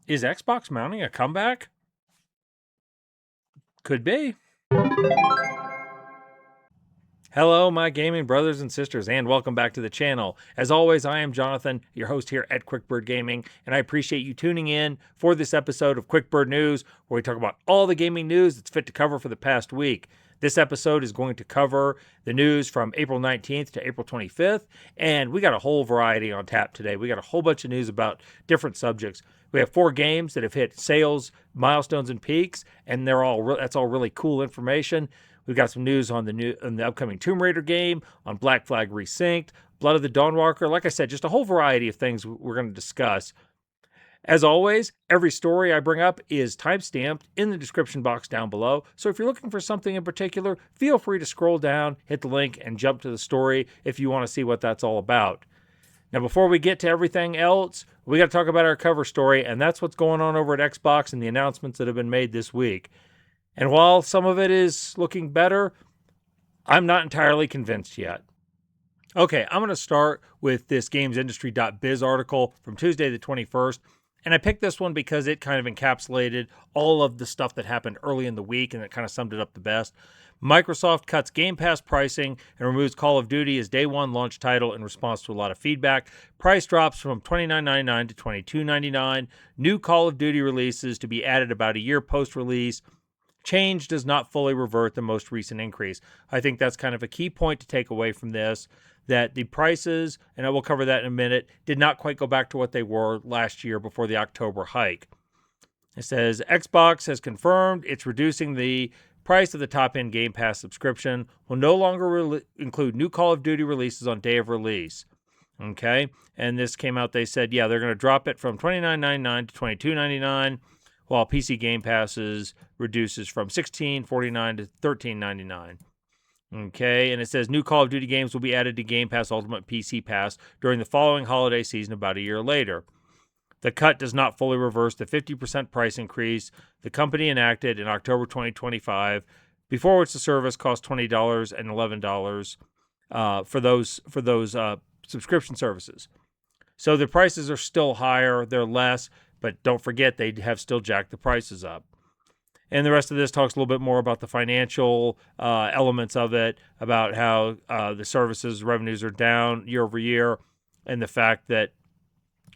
Is Xbox mounting a comeback? Could be. Hello, my gaming brothers and sisters, and welcome back to the channel. As always, I am Jonathan, your host here at QuickBird Gaming, and I appreciate you tuning in for this episode of QuickBird News, where we talk about all the gaming news that's fit to cover for the past week. This episode is going to cover the news from April 19th to April 25th, and we got a whole variety on tap today. We got a whole bunch of news about different subjects. We have 4 games that have hit sales, milestones, and peaks, and that's all really cool information. We've got some news on the upcoming Tomb Raider game, on Black Flag Resynced, Blood of the Dawnwalker. Like I said, just a whole variety of things we're going to discuss. As always, every story I bring up is timestamped in the description box down below. So if you're looking for something in particular, feel free to scroll down, hit the link, and jump to the story if you want to see what that's all about. Now, before we get to everything else, we got to talk about our cover story, and that's what's going on over at Xbox and the announcements that have been made this week. And while some of it is looking better, I'm not entirely convinced yet. Okay, I'm going to start with this gamesindustry.biz article from Tuesday the 21st. And I picked this one because it kind of encapsulated all of the stuff that happened early in the week, and it kind of summed it up the best. Microsoft cuts Game Pass pricing and removes Call of Duty as day one launch title in response to a lot of feedback. Price drops from $29.99 to $22.99. New Call of Duty releases to be added about a year post-release. Change does not fully revert the most recent increase. I think that's kind of a key point to take away from this, that the prices, and I will cover that in a minute, did not quite go back to what they were last year before the October hike. It says Xbox has confirmed it's reducing the price of the top-end Game Pass subscription, will no longer include new Call of Duty releases on day of release. Okay, and this came out, they said, yeah, they're going to drop it from $29.99 to $22.99, while PC Game Passes reduces from $16.49 to $13.99. Okay, and it says new Call of Duty games will be added to Game Pass Ultimate PC Pass during the following holiday season about a year later. The cut does not fully reverse the 50% price increase the company enacted in October 2025, before which the service cost $20 and $11 for those subscription services. So the prices are still higher, they're less, but don't forget they have still jacked the prices up. And the rest of this talks a little bit more about the financial elements of it, about how the services revenues are down year over year, and the fact that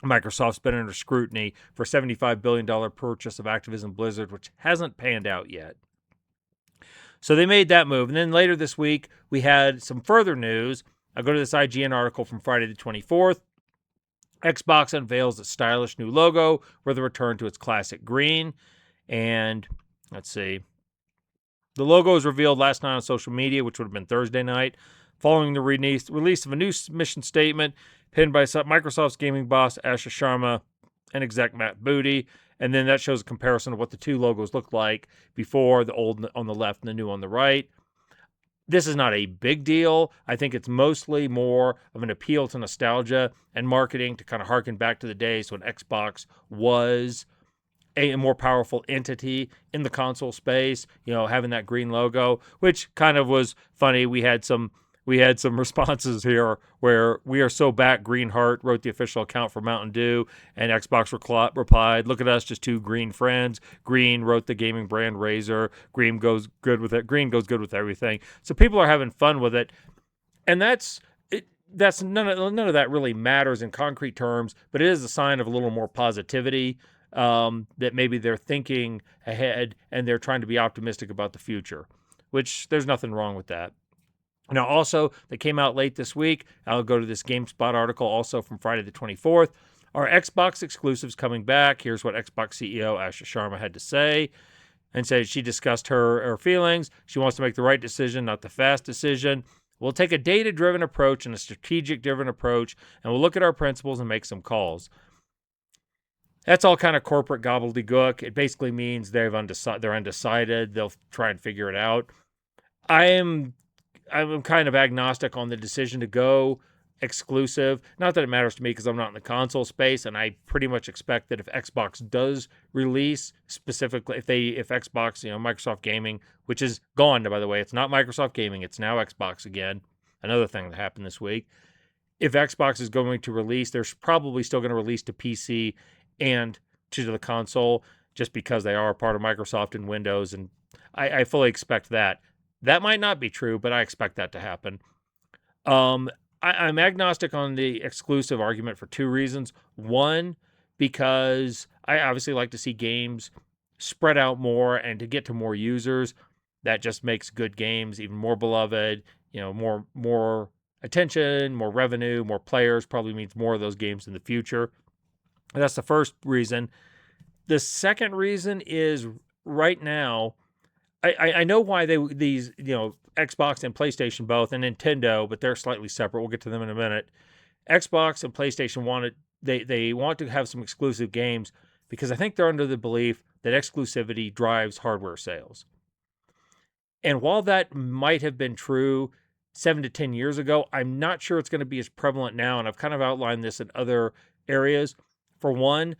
Microsoft's been under scrutiny for $75 billion purchase of Activision Blizzard, which hasn't panned out yet. So they made that move. And then later this week, we had some further news. I'll go to this IGN article from Friday the 24th. Xbox unveils a stylish new logo with a return to its classic green. And let's see. The logo was revealed last night on social media, which would have been Thursday night, following the release of a new mission statement pinned by Microsoft's gaming boss, Asha Sharma, and exec Matt Booty. And then that shows a comparison of what the two logos looked like before, the old on the left and the new on the right. This is not a big deal. I think it's mostly more of an appeal to nostalgia and marketing to kind of harken back to the days when Xbox was a more powerful entity in the console space, having that green logo, which kind of was funny. We had some responses here where "We are so back," Greenheart wrote the official account for Mountain Dew, and Xbox replied, "Look at us, just two green friends." Green wrote the gaming brand Razer. Green goes good with it. Green goes good with everything. So people are having fun with it, and that's none of that really matters in concrete terms, but it is a sign of a little more positivity, that maybe they're thinking ahead and they're trying to be optimistic about the future, which there's nothing wrong with that. Now, also, that came out late this week, I'll go to this GameSpot article also from Friday the 24th. Are Xbox exclusives coming back? Here's what Xbox CEO Asha Sharma had to say. And said she discussed her feelings. She wants to make the right decision, not the fast decision. We'll take a data-driven approach and a strategic-driven approach, and we'll look at our principles and make some calls. That's all kind of corporate gobbledygook. It basically means they're undecided. They'll try and figure it out. I'm kind of agnostic on the decision to go exclusive. Not that it matters to me because I'm not in the console space, and I pretty much expect that if Xbox does release, specifically if Xbox, Microsoft Gaming, which is gone, by the way, it's not Microsoft Gaming, it's now Xbox again. Another thing that happened this week. If Xbox is going to release, they're probably still going to release to PC and to the console just because they are part of Microsoft and Windows, and I fully expect that. That might not be true, but I expect that to happen. I'm agnostic on the exclusive argument for two reasons. One, because I obviously like to see games spread out more and to get to more users. That just makes good games even more beloved. More attention, more revenue, more players probably means more of those games in the future. And that's the first reason. The second reason is right now, I know why these Xbox and PlayStation both, and Nintendo, but they're slightly separate. We'll get to them in a minute. Xbox and PlayStation they want to have some exclusive games because I think they're under the belief that exclusivity drives hardware sales. And while that might have been true 7 to 10 years ago, I'm not sure it's going to be as prevalent now. And I've kind of outlined this in other areas. For one,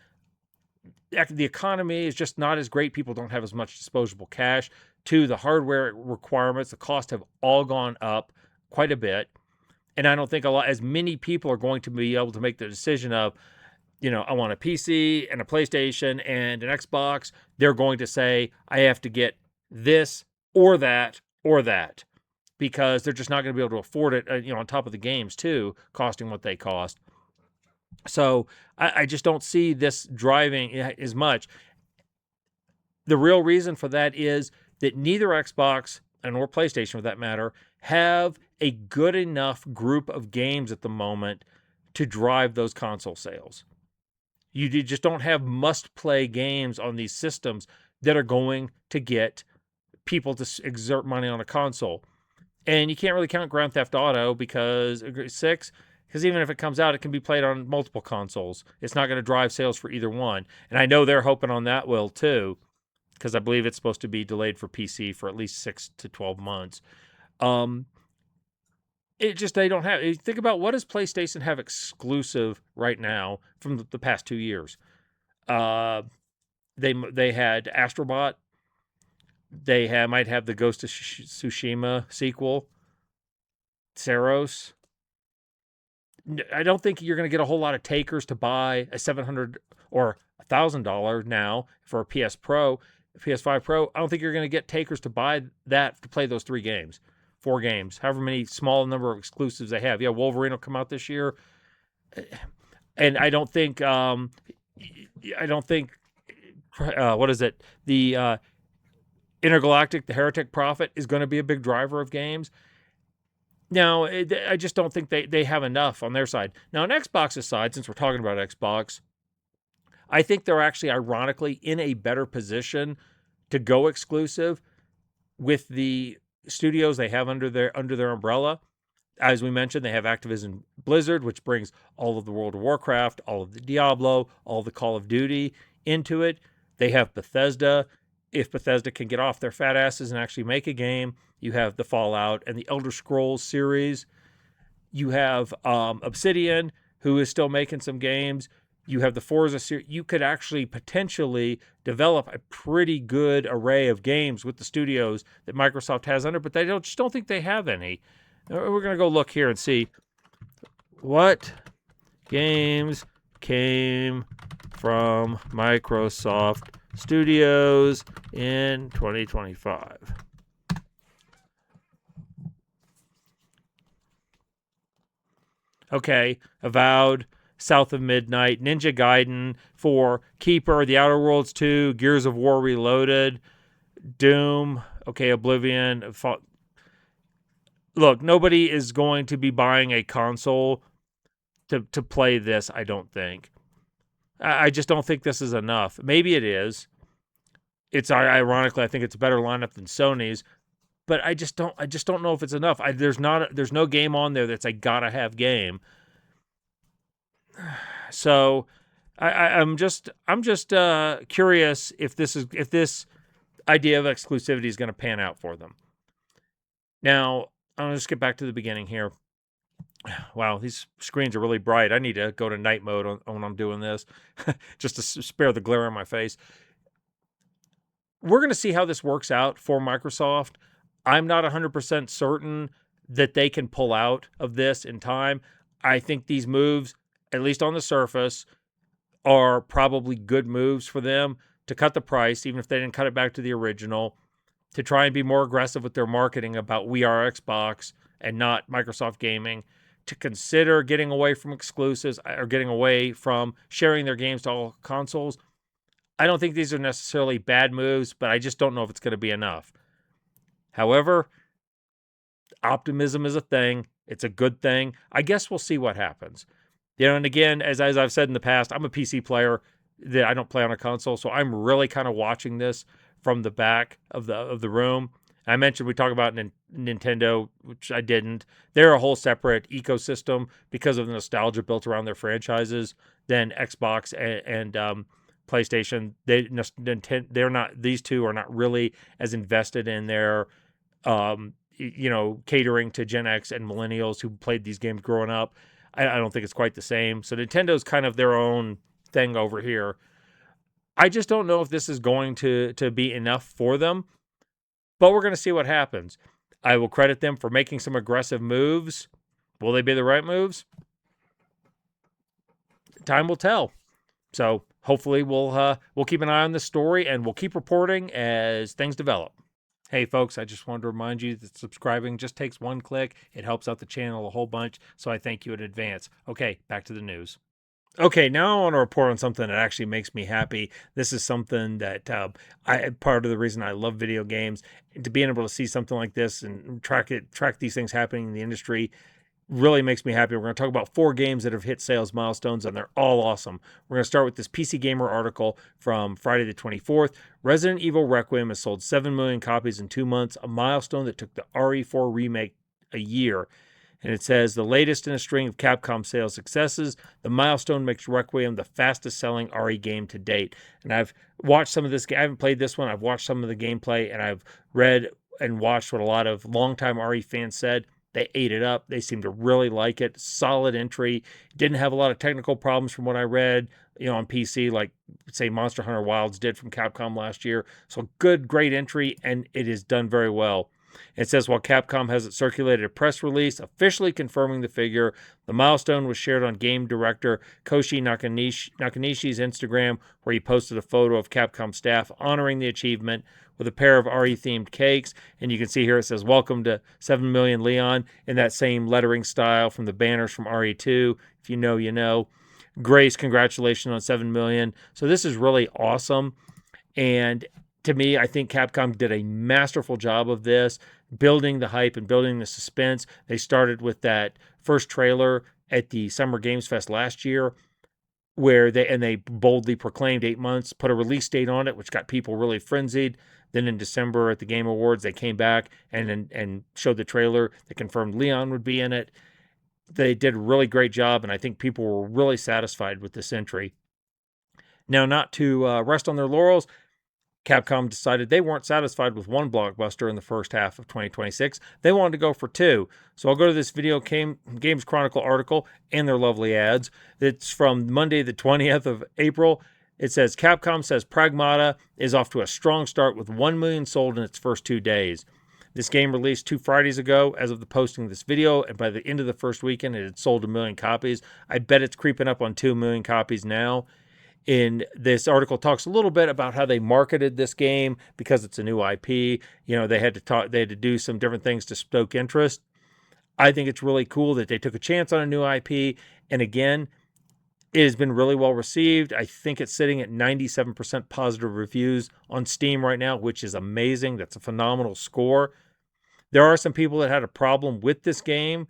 the economy is just not as great. People don't have as much disposable cash. Two, the hardware requirements, the cost have all gone up quite a bit. And I don't think as many people are going to be able to make the decision of, I want a PC and a PlayStation and an Xbox. They're going to say, I have to get this or that, because they're just not going to be able to afford it, on top of the games too, costing what they cost. So I just don't see this driving as much. The real reason for that is that neither Xbox or PlayStation, for that matter, have a good enough group of games at the moment to drive those console sales. You just don't have must-play games on these systems that are going to get people to exert money on a console. And you can't really count Grand Theft Auto because even if it comes out, it can be played on multiple consoles. It's not going to drive sales for either one. And I know they're hoping on that will too, because I believe it's supposed to be delayed for PC for at least 6 to 12 months. They don't have. Think about, what does PlayStation have exclusive right now from the past 2 years? They had Astrobot. They might have the Ghost of Tsushima sequel, Saros. I don't think you're going to get a whole lot of takers to buy a $700 or $1,000 now for a PS5 Pro. I don't think you're going to get takers to buy that to play those 4 games, however many small number of exclusives they have. Yeah, Wolverine will come out this year, and I don't think what is it? The Intergalactic, the Heretic Prophet is going to be a big driver of games. Now, I just don't think they have enough on their side. Now, on Xbox's side, since we're talking about Xbox, I think they're actually ironically in a better position to go exclusive with the studios they have under their umbrella. As we mentioned, they have Activision Blizzard, which brings all of the World of Warcraft, all of the Diablo, all of the Call of Duty into it. They have Bethesda. If Bethesda can get off their fat asses and actually make a game, you have the Fallout and the Elder Scrolls series. You have Obsidian, who is still making some games. You have the Forza series. You could actually potentially develop a pretty good array of games with the studios that Microsoft has under, but just don't think they have any. We're going to go look here and see what games came from Microsoft Studios in 2025. Okay, Avowed, South of Midnight, Ninja Gaiden 4, Keeper, The Outer Worlds 2, Gears of War Reloaded, Doom, okay, Oblivion. Look, nobody is going to be buying a console to play this, I don't think. I just don't think this is enough. Maybe it is. It's ironically, I think it's a better lineup than Sony's, but I just don't know if it's enough. There's no game on there that's a gotta have game. So I'm just curious if this idea of exclusivity is going to pan out for them. Now, I'm going to just get back to the beginning here. Wow, these screens are really bright. I need to go to night mode when I'm doing this, just to spare the glare on my face. We're going to see how this works out for Microsoft. I'm not 100% certain that they can pull out of this in time. I think these moves, at least on the surface, are probably good moves for them to cut the price, even if they didn't cut it back to the original, to try and be more aggressive with their marketing about we are Xbox and not Microsoft Gaming, to consider getting away from exclusives or getting away from sharing their games to all consoles. I don't think these are necessarily bad moves, but I just don't know if it's going to be enough. However, optimism is a thing. It's a good thing. I guess we'll see what happens. And again, as I've said in the past, I'm a PC player. That I don't play on a console, so I'm really kind of watching this from the back of the room. I mentioned we talk about Nintendo, which I didn't. They're a whole separate ecosystem because of the nostalgia built around their franchises than Xbox and PlayStation. They're not. These two are not really as invested in their catering to Gen X and millennials who played these games growing up. I don't think it's quite the same. So Nintendo's kind of their own thing over here. I just don't know if this is going to be enough for them, but we're going to see what happens. I will credit them for making some aggressive moves. Will they be the right moves? Time will tell. So hopefully we'll keep an eye on this story and we'll keep reporting as things develop. Hey folks, I just wanted to remind you that subscribing just takes one click. It helps out the channel a whole bunch, so I thank you in advance. Okay, back to the news. Okay, now I want to report on something that actually makes me happy. This is something that part of the reason I love video games. To being able to see something like this and track these things happening in the industry really makes me happy. We're going to talk about 4 games that have hit sales milestones, and they're all awesome. We're going to start with this PC Gamer article from Friday the 24th. Resident Evil Requiem has sold 7 million copies in 2 months, a milestone that took the RE4 remake a year. And it says, the latest in a string of Capcom sales successes, the milestone makes Requiem the fastest selling RE game to date. And I've watched some of this. I haven't played this one. I've watched some of the gameplay, and I've read and watched what a lot of longtime RE fans said. They ate it up. They seem to really like it. Solid entry. Didn't have a lot of technical problems from what I read, on PC, like say Monster Hunter Wilds did from Capcom last year. So great entry, and it is done very well. It says, while Capcom hasn't circulated a press release officially confirming the figure, the milestone was shared on game director Koshi Nakanishi's Instagram, where he posted a photo of Capcom staff honoring the achievement with a pair of RE-themed cakes. And you can see here it says, welcome to 7 million Leon, in that same lettering style from the banners from RE2. If you know, you know. Grace, congratulations on 7 million. So this is really awesome. And to me, I think Capcom did a masterful job of this, building the hype and building the suspense. They started with that first trailer at the Summer Games Fest last year, where they boldly proclaimed 8 months, put a release date on it, which got people really frenzied. Then in December at the Game Awards, they came back and showed the trailer that confirmed Leon would be in it. They did a really great job, and I think people were really satisfied with this entry. Now, not to rest on their laurels, Capcom decided they weren't satisfied with one blockbuster in the first half of 2026. They wanted to go for 2. So I'll go to this Video Games Chronicle article and their lovely ads. It's from Monday, the 20th of April. It says, Capcom says Pragmata is off to a strong start with 1 million sold in its first 2 days. This game released 2 Fridays ago as of the posting of this video, and by the end of the first weekend, it had sold 1 million copies. I bet it's creeping up on 2 million copies now. In this article talks a little bit about how they marketed this game because it's a new IP. They had to do some different things to stoke interest. I think it's really cool that they took a chance on a new IP. And again, it has been really well received. I think it's sitting at 97% positive reviews on Steam right now, which is amazing. That's a phenomenal score. There are some people that had a problem with this game.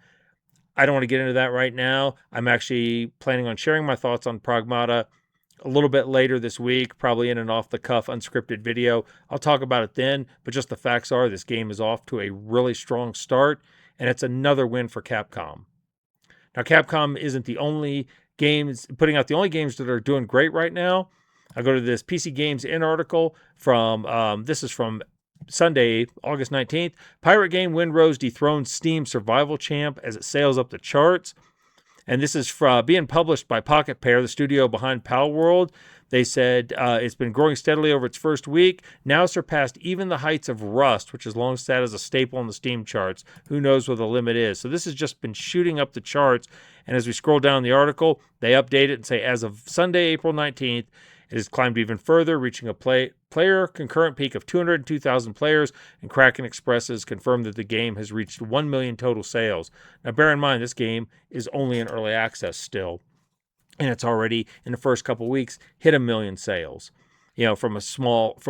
I don't want to get into that right now. I'm actually planning on sharing my thoughts on Pragmata a little bit later this week, probably in an off-the-cuff, unscripted video. I'll talk about it then, but just the facts are this game is off to a really strong start, and it's another win for Capcom. Now, Capcom isn't the only putting out the only games that are doing great right now. I'll go to this PC Games In article from, this is from Sunday, August 19th. Pirate game Windrose dethrones Steam survival champ as it sails up the charts. And this is being published by Pocket Pair, the studio behind Pal World. They said it's been growing steadily over its first week, now surpassed even the heights of Rust, which has long sat as a staple on the Steam charts. Who knows what the limit is? So this has just been shooting up the charts. And as we scroll down the article, they update it and say, as of Sunday, April 19th, it has climbed even further, reaching a player concurrent peak of 202,000 players, and Kraken Express has confirmed that the game has reached 1 million total sales. Now, bear in mind, this game is only in early access still, and it's already, in the first couple weeks, hit 1 million sales. From a small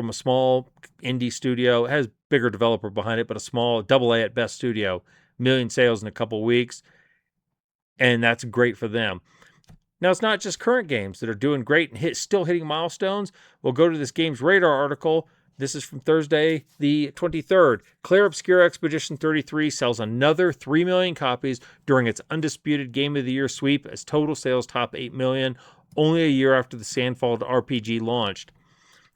indie studio. It has bigger developer behind it, but a small AA at best studio, 1 million sales in a couple weeks, and that's great for them. Now, it's not just current games that are doing great and still hitting milestones. We'll go to this Games Radar article. This is from Thursday, the 23rd. Clair Obscur Expedition 33 sells another 3 million copies during its undisputed Game of the Year sweep as total sales top 8 million, only a year after the Sandfall RPG launched.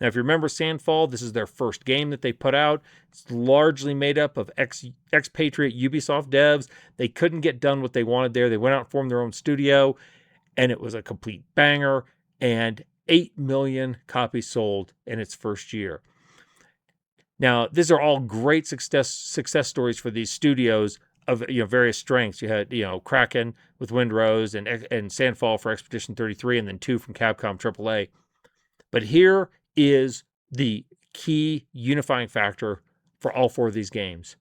Now, if you remember Sandfall, this is their first game that they put out. It's largely made up of expatriate Ubisoft devs. They couldn't get done what they wanted there. They went out and formed their own studio, and it was a complete banger, and 8 million copies sold in its first year. Now, these are all great success stories for these studios of various strengths. You had Kraken with Windrose and Sandfall for Expedition 33, and then 2 from Capcom AAA. But here is the key unifying factor for all 4 of these games.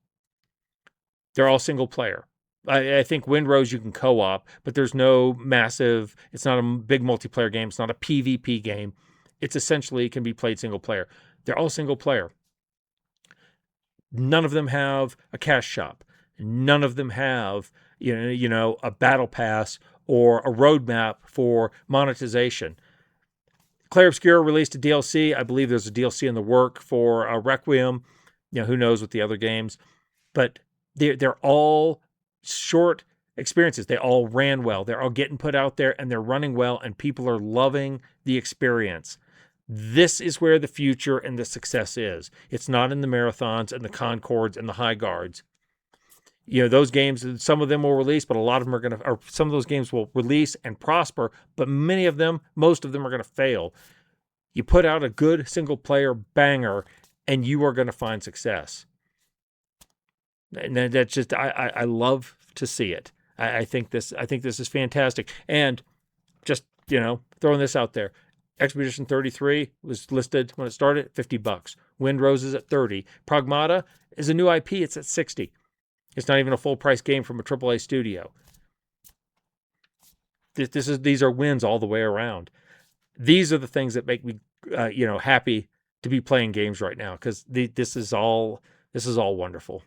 They're all single player. I think Windrose you can co-op, but there's no massive, it's not a big multiplayer game. It's not a PvP game. It's essentially, it can be played single player. They're all single player. None of them have a cash shop. None of them have, a battle pass or a roadmap for monetization. Clair Obscur released a DLC. I believe there's a DLC in the work for Requiem. Who knows with the other games. But they're all short experiences. They all ran well. They're all getting put out there, and they're running well, and people are loving the experience. This is where the future and the success is. It's not in the marathons and the Concords and the High Guards. Those games, some of them will release, but a lot of them some of those games will release and prosper, but most of them are going to fail. You put out a good single player banger, and you are going to find success. And that's just, I love to see it. I think this is fantastic. And just, throwing this out there, Expedition 33 was listed when it started at $50. Windrose is at $30. Pragmata is a new IP. It's at $60. It's not even a full price game from a AAA studio. These are wins all the way around. These are the things that make me, happy to be playing games right now, because this is all wonderful.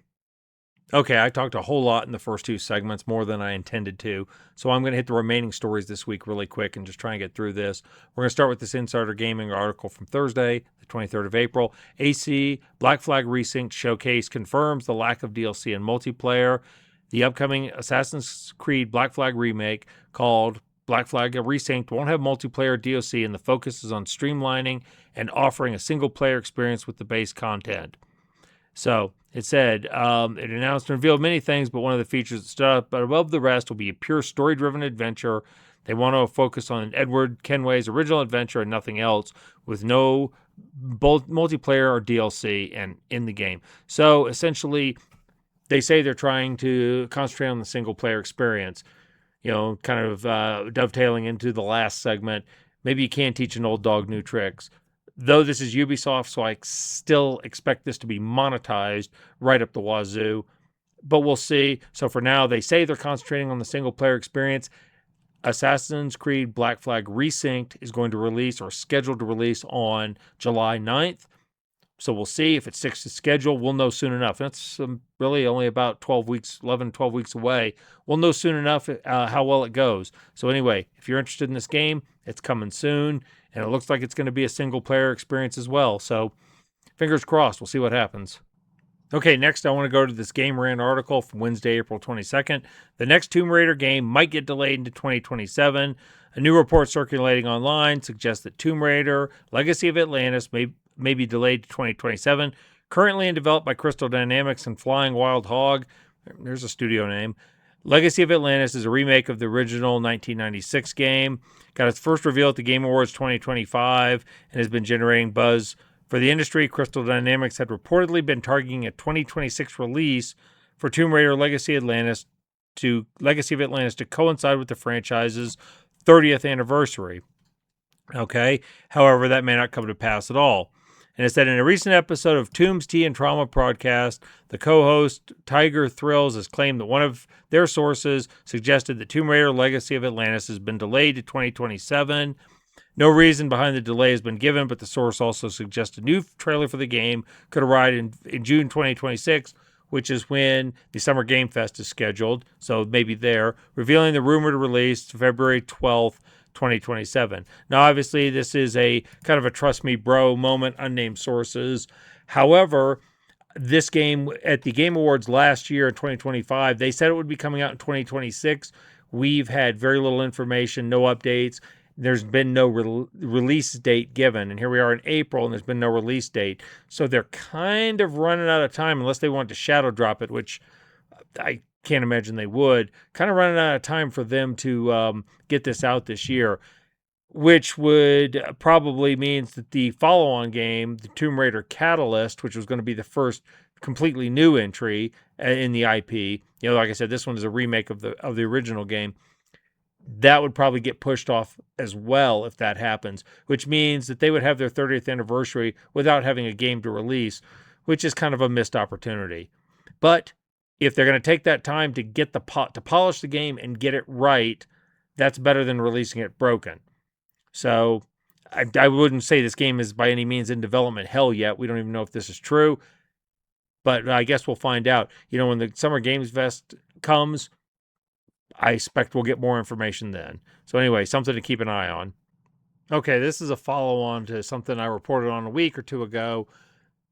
Okay, I talked a whole lot in the first 2 segments, more than I intended to. So I'm going to hit the remaining stories this week really quick and just try and get through this. We're going to start with this Insider Gaming article from Thursday, the 23rd of April. AC Black Flag Resynced showcase confirms the lack of DLC and multiplayer. The upcoming Assassin's Creed Black Flag remake, called Black Flag Resynced, won't have multiplayer DLC, and the focus is on streamlining and offering a single-player experience with the base content. So it said, it announced and revealed many things, but one of the features that stood out above the rest will be a pure story-driven adventure. They want to focus on Edward Kenway's original adventure and nothing else, with no both multiplayer or DLC and in the game. So essentially, they say they're trying to concentrate on the single-player experience. Kind of dovetailing into the last segment. Maybe you can't teach an old dog new tricks. Though this is Ubisoft, so I still expect this to be monetized right up the wazoo. But we'll see. So for now, they say they're concentrating on the single-player experience. Assassin's Creed Black Flag Resynced is going to release, or scheduled to release, on July 9th. So we'll see if it sticks to schedule. We'll know soon enough. That's really only about 12 weeks away. We'll know soon enough how well it goes. So anyway, if you're interested in this game, it's coming soon. And it looks like it's going to be a single-player experience as well. So fingers crossed. We'll see what happens. Okay, next I want to go to this Game Rant article from Wednesday, April 22nd. The next Tomb Raider game might get delayed into 2027. A new report circulating online suggests that Tomb Raider Legacy of Atlantis may be delayed to 2027. Currently in development by Crystal Dynamics and Flying Wild Hog. There's a studio name. Legacy of Atlantis is a remake of the original 1996 game. Got its first reveal at the Game Awards 2025 and has been generating buzz for the industry. Crystal Dynamics had reportedly been targeting a 2026 release for Tomb Raider Legacy of Atlantis to coincide with the franchise's 30th anniversary. Okay, however, that may not come to pass at all. And it said in a recent episode of Tombs Tea and Trauma podcast, the co-host Tiger Thrills has claimed that one of their sources suggested that Tomb Raider Legacy of Atlantis has been delayed to 2027. No reason behind the delay has been given, but the source also suggests a new trailer for the game could arrive in June 2026, which is when the Summer Game Fest is scheduled, so maybe there, revealing the rumored release February 12th, 2027. Now, obviously, this is a kind of a trust me bro moment, unnamed sources. However, this game at the Game Awards last year in 2025, they said it would be coming out in 2026. We've had very little information, no updates. There's been no release date given. And here we are in April and there's been no release date. So they're kind of running out of time unless they want to shadow drop it, which I can't imagine they would. Kind of running out of time for them to get this out this year, which would probably means that the follow-on game, the Tomb Raider Catalyst, which was going to be the first completely new entry in the IP, like I said, this one is a remake of the original game. That would probably get pushed off as well if that happens, which means that they would have their 30th anniversary without having a game to release, which is kind of a missed opportunity. But if they're going to take that time to get to polish the game and get it right, that's better than releasing it broken. So I wouldn't say this game is by any means in development hell yet. We don't even know if this is true, but I guess we'll find out. When the Summer Games Fest comes, I expect we'll get more information then. So anyway, something to keep an eye on. Okay, this is a follow-on to something I reported on a week or two ago,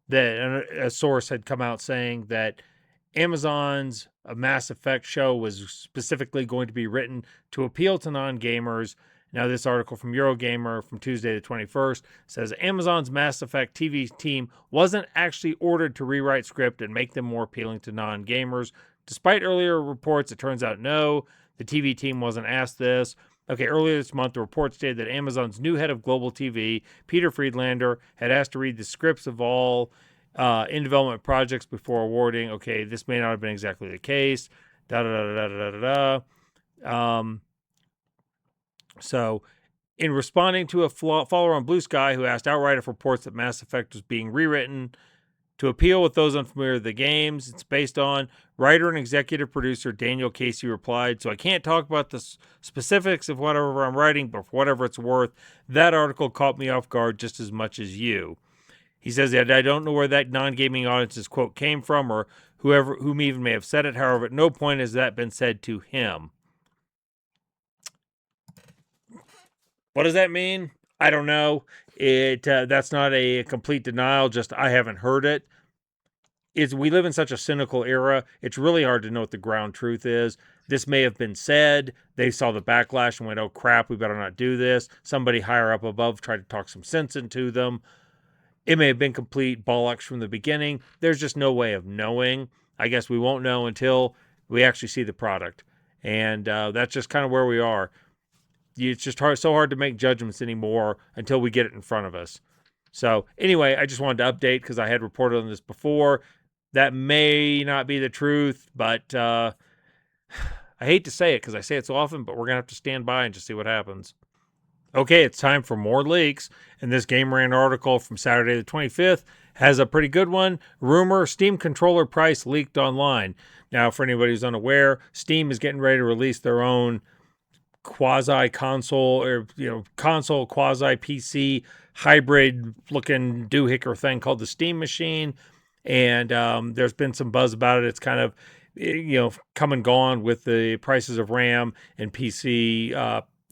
that a source had come out saying that Amazon's Mass Effect show was specifically going to be written to appeal to non-gamers. Now, this article from Eurogamer from Tuesday the 21st says Amazon's Mass Effect TV team wasn't actually ordered to rewrite script and make them more appealing to non-gamers. Despite earlier reports, it turns out no, the TV team wasn't asked this. Okay, earlier this month, the report stated that Amazon's new head of global TV, Peter Friedlander, had asked to read the scripts of all in development projects before awarding. Okay, this may not have been exactly the case. So, in responding to a follower on Blue Sky who asked outright if reports that Mass Effect was being rewritten to appeal with those unfamiliar with the games it's based on, writer and executive producer Daniel Casey replied, "So I can't talk about the specifics of whatever I'm writing, but for whatever it's worth, that article caught me off guard just as much as you." He says that I don't know where that non-gaming audience's quote came from or whom even may have said it. However, at no point has that been said to him. What does that mean? I don't know. That's not a complete denial, just I haven't heard it. We live in such a cynical era, it's really hard to know what the ground truth is. This may have been said. They saw the backlash and went, oh crap, we better not do this. Somebody higher up above tried to talk some sense into them. It may have been complete bollocks from the beginning. There's just no way of knowing. I guess we won't know until we actually see the product. And that's just kind of where we are. It's just so hard to make judgments anymore until we get it in front of us. So anyway, I just wanted to update because I had reported on this before. That may not be the truth, but I hate to say it because I say it so often, but we're going to have to stand by and just see what happens. Okay, it's time for more leaks, and this Game Rant article from Saturday the 25th has a pretty good one. Rumor, Steam controller price leaked online. Now, for anybody who's unaware, Steam is getting ready to release their own quasi-console or console quasi-PC hybrid looking doohickey thing called the Steam Machine, and there's been some buzz about it. It's kind of come and gone with the prices of RAM and PC.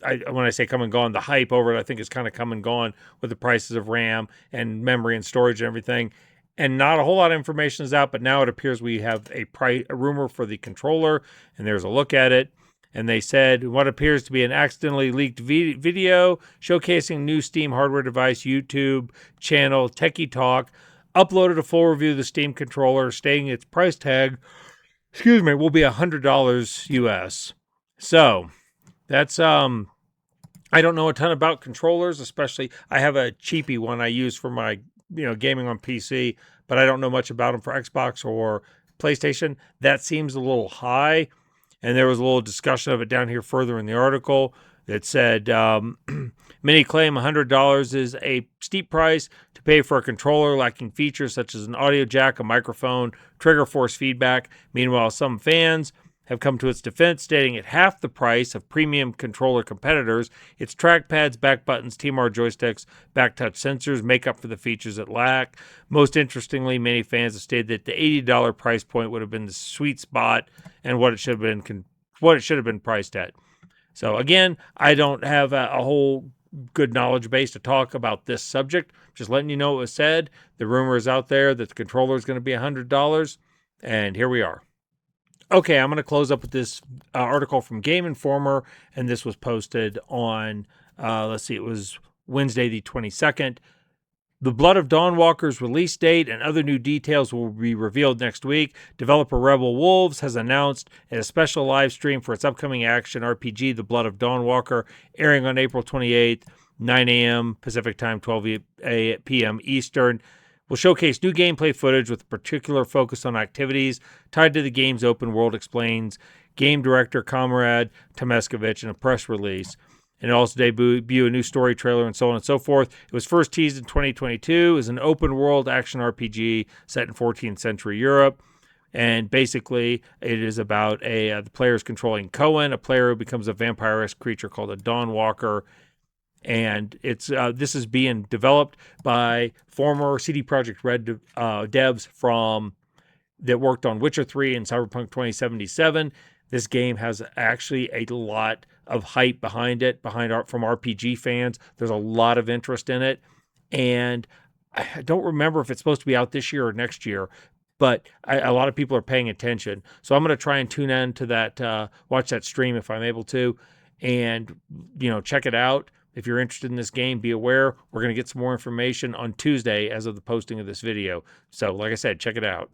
When I say come and gone, the hype over it I think is kind of come and gone with the prices of RAM and memory and storage and everything. And not a whole lot of information is out, but now it appears we have a rumor for the controller, and there's a look at it. And they said what appears to be an accidentally leaked video showcasing new Steam hardware device YouTube channel Techie Talk uploaded a full review of the Steam controller, stating its price tag excuse me, will be $100 US. So that's I don't know a ton about controllers, especially I have a cheapy one I use for my gaming on PC, but I don't know much about them for Xbox or PlayStation. That seems a little high, and there was a little discussion of it down here further in the article that said many claim $100 is a steep price to pay for a controller lacking features such as an audio jack, a microphone, trigger force feedback. Meanwhile, some fans have come to its defense, stating at half the price of premium controller competitors, its trackpads, back buttons, TMR joysticks, back touch sensors make up for the features it lack. Most interestingly, many fans have stated that the $80 price point would have been the sweet spot and what it should have been priced at. So again, I don't have a whole good knowledge base to talk about this subject. Just letting you know what was said. The rumor is out there that the controller is going to be $100, and here we are. Okay, I'm going to close up with this article from Game Informer, and this was posted on, it was Wednesday the 22nd. The Blood of Dawnwalker's release date and other new details will be revealed next week. Developer Rebel Wolves has announced a special live stream for its upcoming action RPG, The Blood of Dawnwalker, airing on April 28th, 9 a.m. Pacific Time, 12 p.m. Eastern. Will showcase new gameplay footage with a particular focus on activities tied to the game's open world, explains game director Comrade Tomeskovich in a press release. And it also debut a new story trailer and so on and so forth. It was first teased in 2022 as an open world action RPG set in 14th century Europe. And basically, it is about the players controlling Cohen, a player who becomes a vampire-esque creature called a Dawnwalker. And it's this is being developed by former CD Projekt Red devs from that worked on Witcher 3 and Cyberpunk 2077. This game has actually a lot of hype behind it, from RPG fans. There's a lot of interest in it, and I don't remember if it's supposed to be out this year or next year, but a lot of people are paying attention. So I'm going to try and tune in to that, watch that stream if I'm able to, and check it out. If you're interested in this game, be aware we're going to get some more information on Tuesday as of the posting of this video. So like I said, check it out.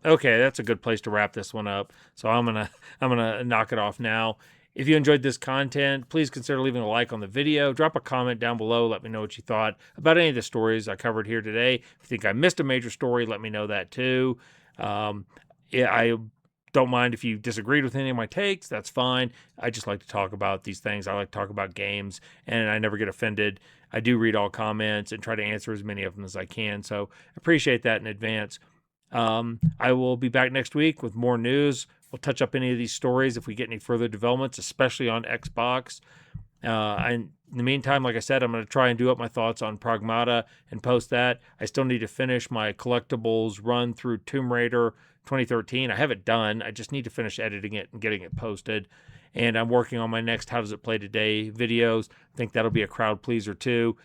Okay, that's a good place to wrap this one up. So I'm gonna knock it off now. If you enjoyed this content, please consider leaving a like on the video. Drop a comment down below. Let me know what you thought about any of the stories I covered here today. If you think I missed a major story, let me know that too. I don't mind if you disagreed with any of my takes. That's fine. I just like to talk about these things. I like to talk about games, and I never get offended. I do read all comments and try to answer as many of them as I can. So appreciate that in advance. I will be back next week with more news. We'll touch up any of these stories if we get any further developments, especially on Xbox. And in the meantime, like I said, I'm going to try and do up my thoughts on Pragmata and post that. I still need to finish my collectibles run through Tomb Raider 2013. I have it done. I just need to finish editing it and getting it posted. And I'm working on my next How Does It Play Today videos. I think that'll be a crowd pleaser too.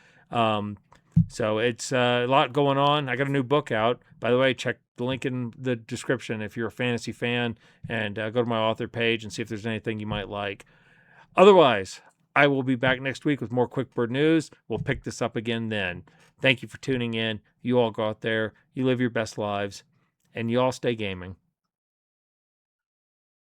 So it's a lot going on. I got a new book out. By the way, check the link in the description if you're a fantasy fan, and go to my author page and see if there's anything you might like. Otherwise, I will be back next week with more Quickbird news. We'll pick this up again then. Thank you for tuning in. You all go out there, you live your best lives, and you all stay gaming.